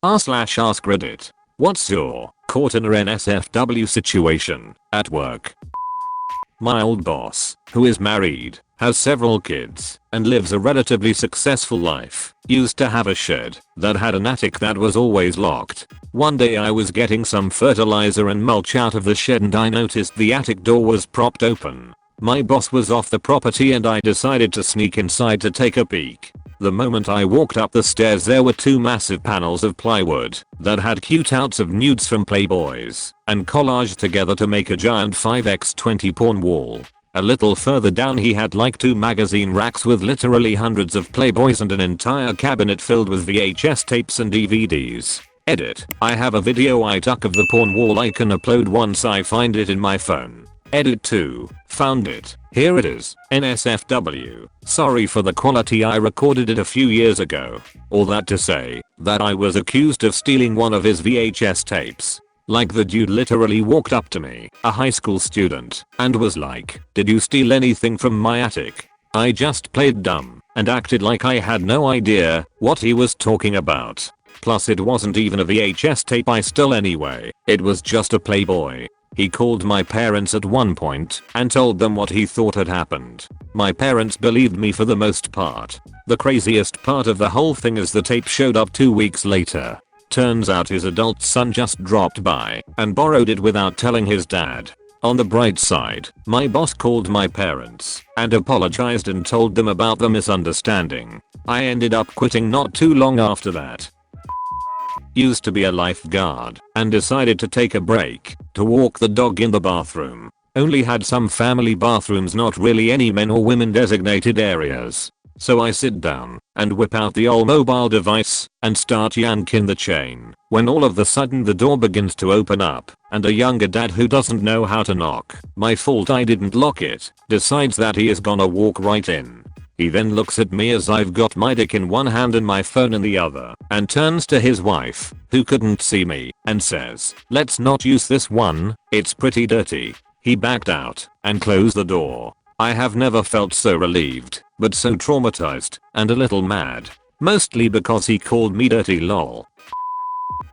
r/AskReddit. What's your caught in a NSFW situation at work? My old boss, who is married, has several kids, and lives a relatively successful life, used to have a shed that had an attic that was always locked. One day I was getting some fertilizer and mulch out of the shed and I noticed the attic door was propped open. My boss was off the property and I decided to sneak inside to take a peek. The moment I walked up the stairs there were two massive panels of plywood that had cutouts of nudes from Playboys and collaged together to make a giant 5x20 porn wall. A little further down he had like two magazine racks with literally hundreds of Playboys and an entire cabinet filled with VHS tapes and DVDs. Edit. I have a video I took of the porn wall I can upload once I find it in my phone. Edit 2. Found it. Here it is. NSFW. Sorry for the quality, I recorded it a few years ago. All that to say that I was accused of stealing one of his VHS tapes. Like the dude literally walked up to me, a high school student, and was like, "Did you steal anything from my attic?" I just played dumb and acted like I had no idea what he was talking about. Plus it wasn't even a VHS tape I stole anyway, it was just a Playboy. He called my parents at one point and told them what he thought had happened. My parents believed me for the most part. The craziest part of the whole thing is the tape showed up 2 weeks later. Turns out his adult son just dropped by and borrowed it without telling his dad. On the bright side, my boss called my parents and apologized and told them about the misunderstanding. I ended up quitting not too long after that. Used to be a lifeguard and decided to take a break to walk the dog in the bathroom. Only had some family bathrooms, not really any men or women designated areas. So I sit down and whip out the old mobile device and start yanking the chain when all of a sudden the door begins to open up and a younger dad who doesn't know how to knock, my fault I didn't lock it, decides that he is gonna walk right in. He then looks at me as I've got my dick in one hand and my phone in the other and turns to his wife, who couldn't see me, and says, "Let's not use this one, it's pretty dirty." He backed out and closed the door. I have never felt so relieved, but so traumatized and a little mad. Mostly because he called me dirty lol.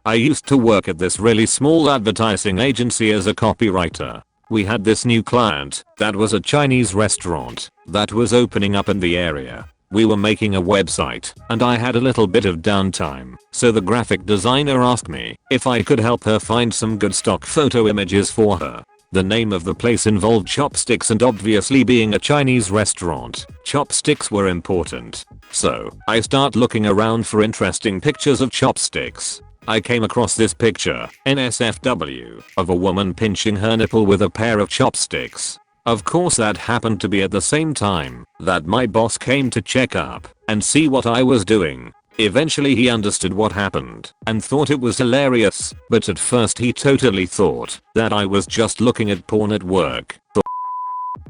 I used to work at this really small advertising agency as a copywriter. We had this new client that was a Chinese restaurant that was opening up in the area. We were making a website and I had a little bit of downtime, so the graphic designer asked me if I could help her find some good stock photo images for her. The name of the place involved chopsticks and obviously being a Chinese restaurant, chopsticks were important. So I start looking around for interesting pictures of chopsticks. I came across this picture, NSFW, of a woman pinching her nipple with a pair of chopsticks. Of course that happened to be at the same time that my boss came to check up and see what I was doing. Eventually he understood what happened and thought it was hilarious, but at first he totally thought that I was just looking at porn at work.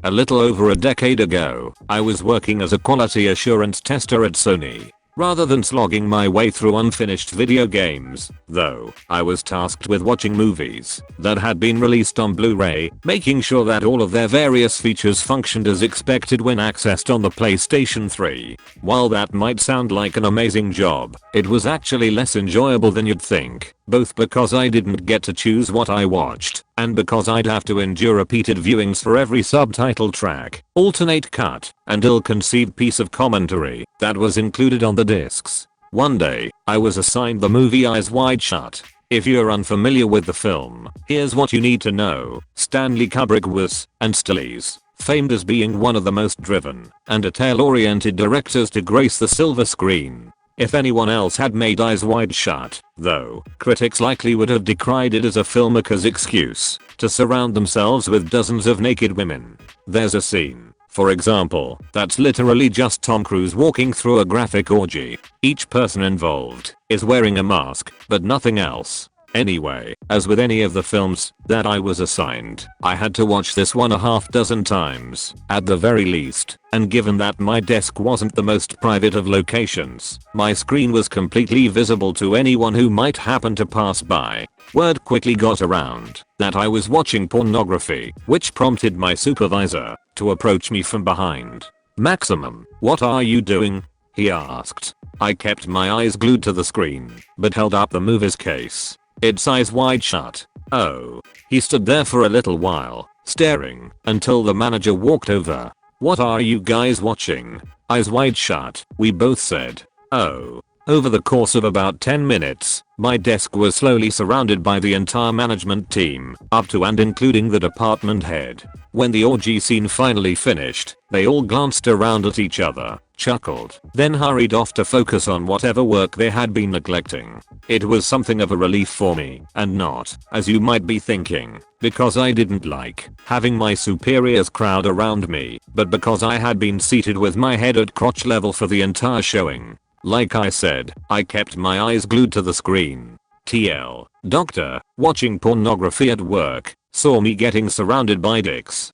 A little over a decade ago, I was working as a quality assurance tester at Sony. Rather than slogging my way through unfinished video games, though, I was tasked with watching movies that had been released on Blu-ray, making sure that all of their various features functioned as expected when accessed on the PlayStation 3. While that might sound like an amazing job, it was actually less enjoyable than you'd think, both because I didn't get to choose what I watched, and because I'd have to endure repeated viewings for every subtitle track, alternate cut, and ill-conceived piece of commentary that was included on the discs. One day, I was assigned the movie Eyes Wide Shut. If you're unfamiliar with the film, here's what you need to know. Stanley Kubrick was, and still is, famed as being one of the most driven and detail-oriented directors to grace the silver screen. If anyone else had made Eyes Wide Shut, though, critics likely would have decried it as a filmmaker's excuse to surround themselves with dozens of naked women. There's a scene, for example, that's literally just Tom Cruise walking through a graphic orgy. Each person involved is wearing a mask, but nothing else. Anyway, as with any of the films that I was assigned, I had to watch this 1.5 dozen times, at the very least, and given that my desk wasn't the most private of locations, my screen was completely visible to anyone who might happen to pass by. Word quickly got around that I was watching pornography, which prompted my supervisor to approach me from behind. "Maximum, what are you doing?" he asked. I kept my eyes glued to the screen, but held up the movie's case. Its eyes wide shut. Oh. He stood there for a little while, staring, until the manager walked over. What are you guys watching? Eyes wide shut, we both said. Oh. Over the course of about 10 minutes, my desk was slowly surrounded by the entire management team, up to and including the department head. When the orgy scene finally finished, they all glanced around at each other, chuckled, then hurried off to focus on whatever work they had been neglecting. It was something of a relief for me, and not, as you might be thinking, because I didn't like having my superiors crowd around me, but because I had been seated with my head at crotch level for the entire showing. Like I said, I kept my eyes glued to the screen. TL. Doctor, watching pornography at work, saw me getting surrounded by dicks.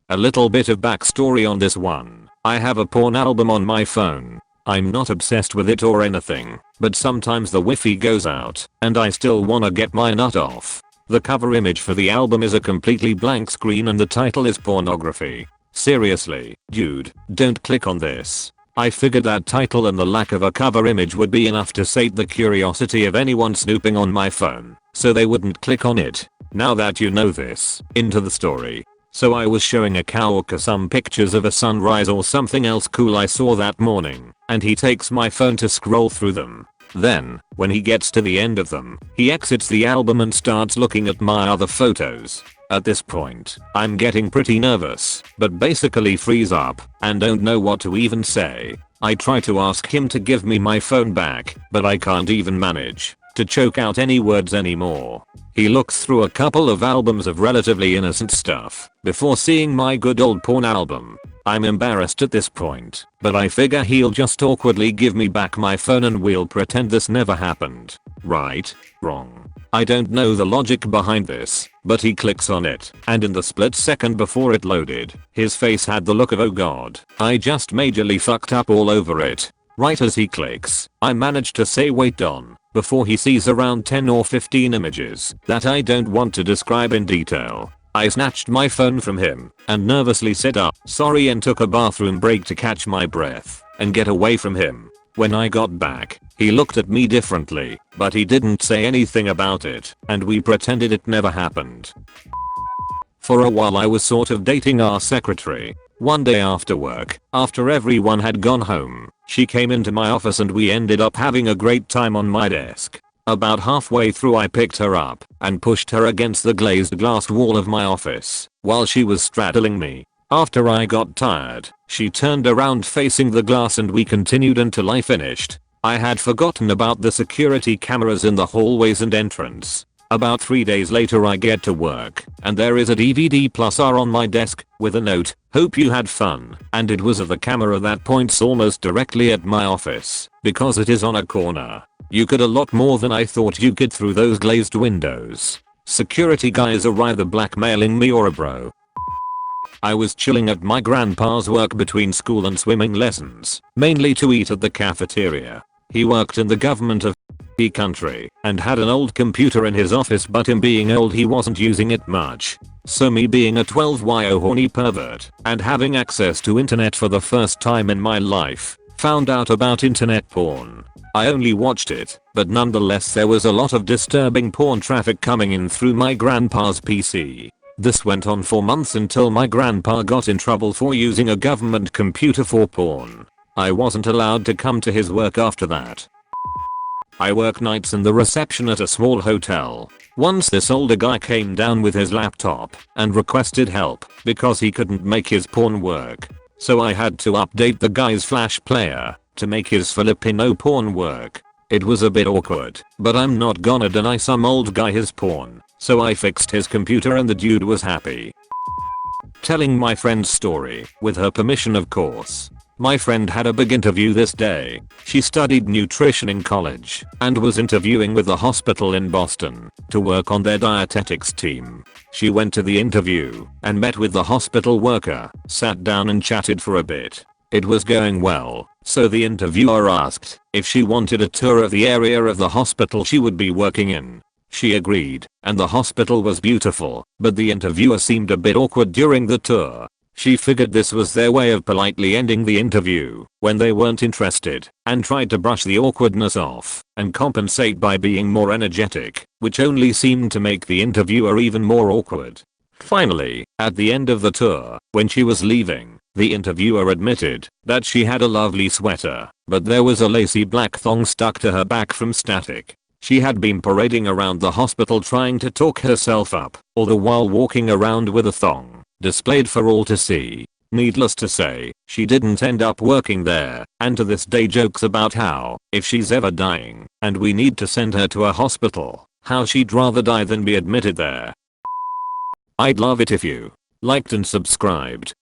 A little bit of backstory on this one. I have a porn album on my phone. I'm not obsessed with it or anything, but sometimes the Wi-Fi goes out, and I still wanna get my nut off. The cover image for the album is a completely blank screen and the title is pornography. Seriously, dude, don't click on this. I figured that title and the lack of a cover image would be enough to sate the curiosity of anyone snooping on my phone, so they wouldn't click on it. Now that you know this, into the story. So I was showing a coworker some pictures of a sunrise or something else cool I saw that morning, and he takes my phone to scroll through them. Then, when he gets to the end of them, he exits the album and starts looking at my other photos. At this point, I'm getting pretty nervous, but basically freeze up and don't know what to even say. I try to ask him to give me my phone back, but I can't even manage to choke out any words anymore. He looks through a couple of albums of relatively innocent stuff before seeing my good old porn album. I'm embarrassed at this point, but I figure he'll just awkwardly give me back my phone and we'll pretend this never happened. Right? Wrong? I don't know the logic behind this, but he clicks on it, and in the split second before it loaded, his face had the look of oh god, I just majorly fucked up all over it. Right as he clicks, I manage to say wait on, before he sees around 10 or 15 images that I don't want to describe in detail. I snatched my phone from him and nervously said sorry and took a bathroom break to catch my breath and get away from him. When I got back, he looked at me differently, but he didn't say anything about it, and we pretended it never happened. For a while I was sort of dating our secretary. One day after work, after everyone had gone home, she came into my office and we ended up having a great time on my desk. About halfway through I picked her up and pushed her against the glazed glass wall of my office while she was straddling me. After I got tired, she turned around facing the glass and we continued until I finished. I had forgotten about the security cameras in the hallways and entrance. About 3 days later I get to work, and there is a DVD plus R on my desk, with a note, hope you had fun, and it was of the camera that points almost directly at my office, because it is on a corner. You could a lot more than I thought you could through those glazed windows. Security guys are either blackmailing me or a bro. I was chilling at my grandpa's work between school and swimming lessons, mainly to eat at the cafeteria. He worked in the government of the country and had an old computer in his office, but him being old he wasn't using it much. So me being a 12yo horny pervert and having access to internet for the first time in my life, found out about internet porn. I only watched it, but nonetheless there was a lot of disturbing porn traffic coming in through my grandpa's PC. This went on for months until my grandpa got in trouble for using a government computer for porn. I wasn't allowed to come to his work after that. I work nights in the reception at a small hotel. Once this older guy came down with his laptop and requested help because he couldn't make his porn work. So I had to update the guy's flash player to make his Filipino porn work. It was a bit awkward, but I'm not gonna deny some old guy his porn, so I fixed his computer and the dude was happy. Telling my friend's story, with her permission of course. My friend had a big interview this day. She studied nutrition in college and was interviewing with a hospital in Boston to work on their dietetics team. She went to the interview and met with the hospital worker, sat down and chatted for a bit. It was going well, so the interviewer asked if she wanted a tour of the area of the hospital she would be working in. She agreed, and the hospital was beautiful, but the interviewer seemed a bit awkward during the tour. She figured this was their way of politely ending the interview when they weren't interested, and tried to brush the awkwardness off and compensate by being more energetic, which only seemed to make the interviewer even more awkward. Finally, at the end of the tour, when she was leaving, the interviewer admitted that she had a lovely sweater, but there was a lacy black thong stuck to her back from static. She had been parading around the hospital trying to talk herself up, all the while walking around with a thong, displayed for all to see. Needless to say, she didn't end up working there, and to this day jokes about how, if she's ever dying, and we need to send her to a hospital, how she'd rather die than be admitted there. I'd love it if you liked and subscribed.